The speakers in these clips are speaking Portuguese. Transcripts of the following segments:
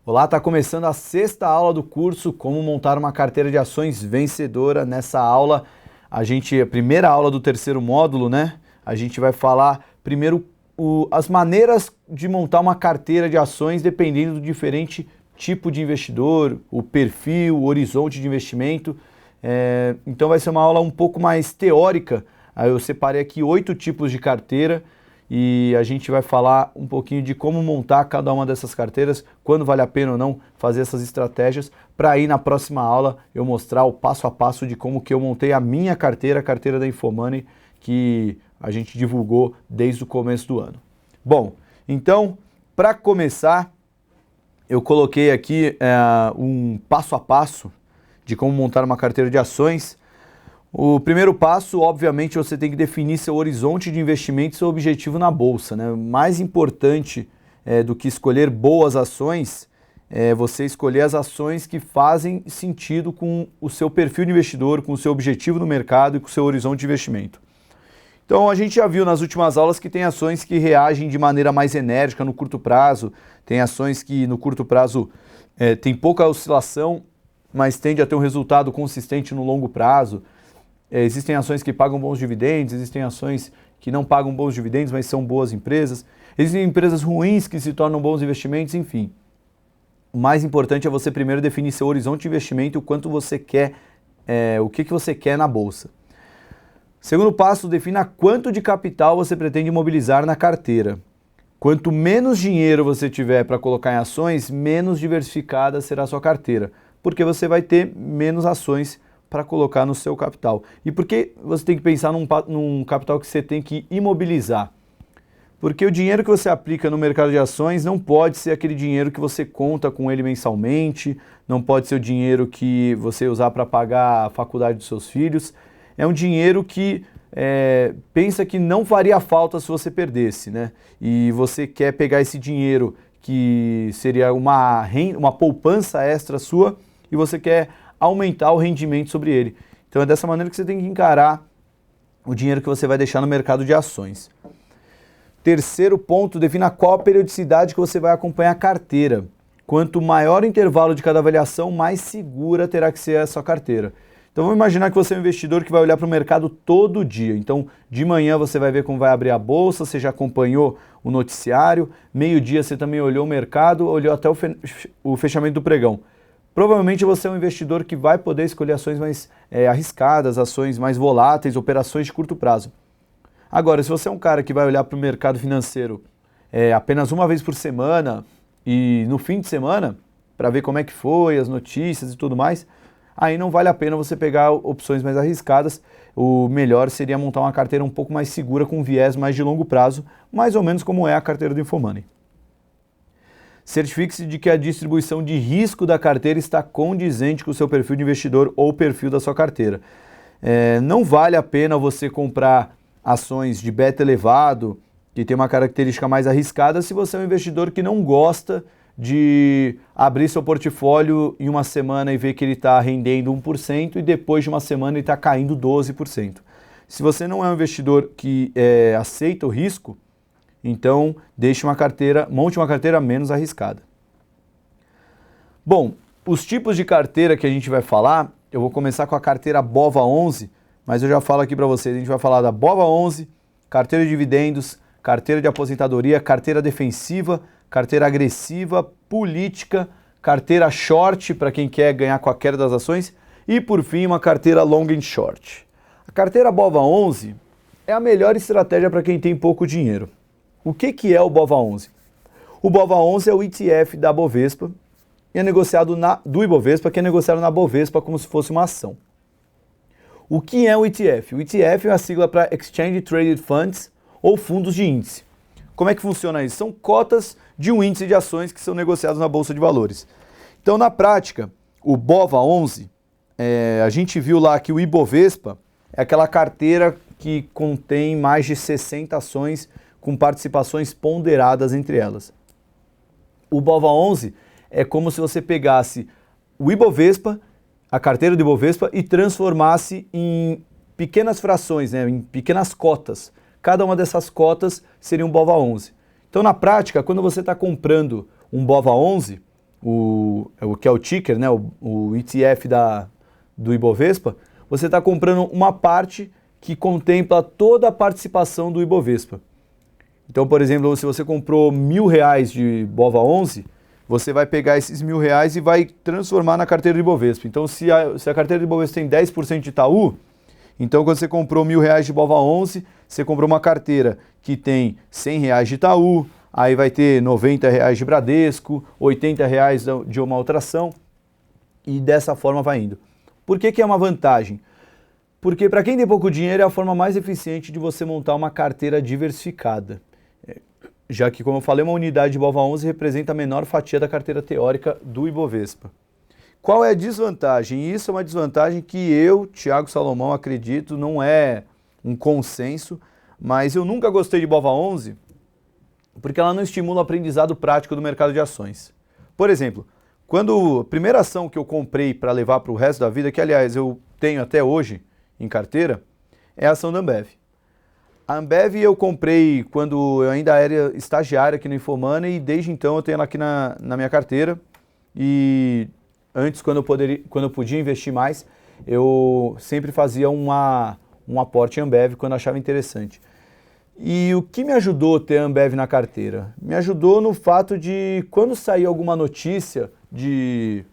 Olá, está começando a sexta aula do curso Como Montar uma Carteira de Ações Vencedora. Nessa aula, a primeira aula do terceiro módulo, né? A gente vai falar primeiro as maneiras de montar uma carteira de ações dependendo do diferente tipo de investidor, o perfil, o horizonte de investimento. Então vai ser uma aula um pouco mais teórica. Aí eu separei aqui 8 tipos de carteira e a gente vai falar um pouquinho de como montar cada uma dessas carteiras, quando vale a pena ou não fazer essas estratégias, para aí na próxima aula eu mostrar o passo a passo de como que eu montei a minha carteira, a carteira da Infomoney, que a gente divulgou desde o começo do ano. Bom, então, para começar, eu coloquei aqui um passo a passo de como montar uma carteira de ações. O primeiro passo, obviamente, você tem que definir seu horizonte de investimento e seu objetivo na bolsa, né? Mais importante do que escolher boas ações é você escolher as ações que fazem sentido com o seu perfil de investidor, com o seu objetivo no mercado e com o seu horizonte de investimento. Então, a gente já viu nas últimas aulas que tem ações que reagem de maneira mais enérgica no curto prazo, tem ações que no curto prazo tem pouca oscilação, mas tende a ter um resultado consistente no longo prazo. Existem ações que pagam bons dividendos, existem ações que não pagam bons dividendos, mas são boas empresas. Existem empresas ruins que se tornam bons investimentos, enfim. O mais importante é você primeiro definir seu horizonte de investimento e o quanto você quer, o que você quer na bolsa. Segundo passo, defina quanto de capital você pretende mobilizar na carteira. Quanto menos dinheiro você tiver para colocar em ações, menos diversificada será a sua carteira, porque você vai ter menos ações para colocar no seu capital. E por que você tem que pensar num capital que você tem que imobilizar? Porque o dinheiro que você aplica no mercado de ações não pode ser aquele dinheiro que você conta com ele mensalmente, não pode ser o dinheiro que você usar para pagar a faculdade dos seus filhos. É um dinheiro que pensa que não faria falta se você perdesse, né? E você quer pegar esse dinheiro que seria uma poupança extra sua e você quer aumentar o rendimento sobre ele. Então é dessa maneira que você tem que encarar o dinheiro que você vai deixar no mercado de ações. Terceiro ponto, defina qual a periodicidade que você vai acompanhar a carteira. Quanto maior o intervalo de cada avaliação, mais segura terá que ser a sua carteira. Então vamos imaginar que você é um investidor que vai olhar para o mercado todo dia. Então de manhã você vai ver como vai abrir a bolsa, você já acompanhou o noticiário, meio-dia você também olhou o mercado, olhou até o fechamento do pregão. Provavelmente você é um investidor que vai poder escolher ações mais arriscadas, ações mais voláteis, operações de curto prazo. Agora, se você é um cara que vai olhar para o mercado financeiro apenas uma vez por semana e no fim de semana, para ver como é que foi, as notícias e tudo mais, aí não vale a pena você pegar opções mais arriscadas. O melhor seria montar uma carteira um pouco mais segura, com viés mais de longo prazo, mais ou menos como é a carteira do Infomoney. Certifique-se de que a distribuição de risco da carteira está condizente com o seu perfil de investidor ou perfil da sua carteira. Não vale a pena você comprar ações de beta elevado, que tem uma característica mais arriscada, se você é um investidor que não gosta de abrir seu portfólio em uma semana e ver que ele está rendendo 1% e depois de uma semana ele está caindo 12%. Se você não é um investidor que aceita o risco, então monte uma carteira menos arriscada. Bom, os tipos de carteira que a gente vai falar, eu vou começar com a carteira BOVA11, mas eu já falo aqui para vocês, a gente vai falar da BOVA11, carteira de dividendos, carteira de aposentadoria, carteira defensiva, carteira agressiva, política, carteira short para quem quer ganhar com a queda das ações e, por fim, uma carteira long and short. A carteira BOVA11 é a melhor estratégia para quem tem pouco dinheiro. O que é o BOVA11? O BOVA11 é o ETF da Bovespa e é negociado do Ibovespa, que é negociado na Bovespa como se fosse uma ação. O que é o ETF? O ETF é a sigla para Exchange Traded Funds ou fundos de índice. Como é que funciona isso? São cotas de um índice de ações que são negociados na Bolsa de Valores. Então, na prática, o BOVA11, a gente viu lá que o Ibovespa é aquela carteira que contém mais de 60 ações com participações ponderadas entre elas. O BOVA11 é como se você pegasse o Ibovespa, a carteira do Ibovespa, e transformasse em pequenas frações, né, em pequenas cotas. Cada uma dessas cotas seria um BOVA11. Então, na prática, quando você está comprando um BOVA11, que é o ticker, né, o ETF do Ibovespa, você está comprando uma parte que contempla toda a participação do Ibovespa. Então, por exemplo, se você comprou R$1.000 de BOVA11, você vai pegar esses R$1.000 e vai transformar na carteira do Ibovespa. Então, se a carteira do Ibovespa tem 10% de Itaú, então quando você comprou R$1.000 de BOVA11, você comprou uma carteira que tem R$100 de Itaú, aí vai ter R$90 de Bradesco, R$80 de uma outra ação, e dessa forma vai indo. Por que é uma vantagem? Porque para quem tem pouco dinheiro é a forma mais eficiente de você montar uma carteira diversificada. Já que, como eu falei, uma unidade de BOVA11 representa a menor fatia da carteira teórica do Ibovespa. Qual é a desvantagem? Isso é uma desvantagem que eu, Thiago Salomão, acredito, não é um consenso, mas eu nunca gostei de BOVA11 porque ela não estimula o aprendizado prático do mercado de ações. Por exemplo, quando a primeira ação que eu comprei para levar para o resto da vida, que aliás eu tenho até hoje em carteira, é a ação da Ambev. A Ambev eu comprei quando eu ainda era estagiário aqui no InfoMoney e desde então eu tenho ela aqui na minha carteira. E antes, quando eu podia investir mais, eu sempre fazia um aporte em Ambev quando achava interessante. E o que me ajudou a ter a Ambev na carteira? Me ajudou no fato de quando sair alguma notícia de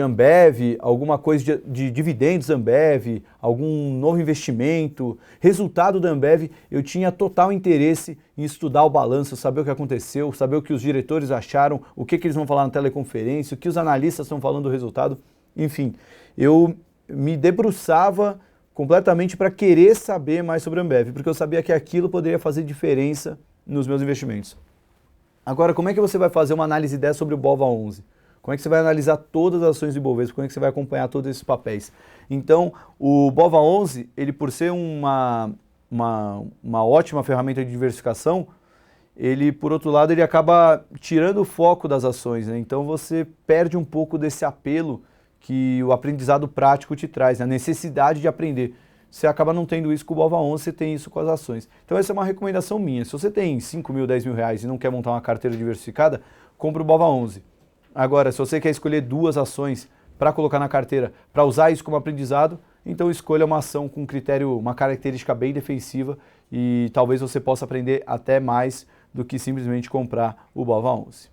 Ambev, alguma coisa de dividendos da Ambev, algum novo investimento, resultado da Ambev, eu tinha total interesse em estudar o balanço, saber o que aconteceu, saber o que os diretores acharam, o que eles vão falar na teleconferência, o que os analistas estão falando do resultado. Enfim, eu me debruçava completamente para querer saber mais sobre a Ambev, porque eu sabia que aquilo poderia fazer diferença nos meus investimentos. Agora, como é que você vai fazer uma análise dessa sobre o BOVA11? Como é que você vai analisar todas as ações do Ibovespa? Como é que você vai acompanhar todos esses papéis? Então, o BOVA11, ele por ser uma ótima ferramenta de diversificação, ele, por outro lado, ele acaba tirando o foco das ações, né? Então, você perde um pouco desse apelo que o aprendizado prático te traz, a necessidade de aprender. Você acaba não tendo isso com o BOVA11, você tem isso com as ações. Então, essa é uma recomendação minha. Se você tem 5 mil, 10 mil reais e não quer montar uma carteira diversificada, compra o BOVA11. Agora, se você quer escolher 2 ações para colocar na carteira, para usar isso como aprendizado, então escolha uma ação com critério, uma característica bem defensiva e talvez você possa aprender até mais do que simplesmente comprar o BOVA11.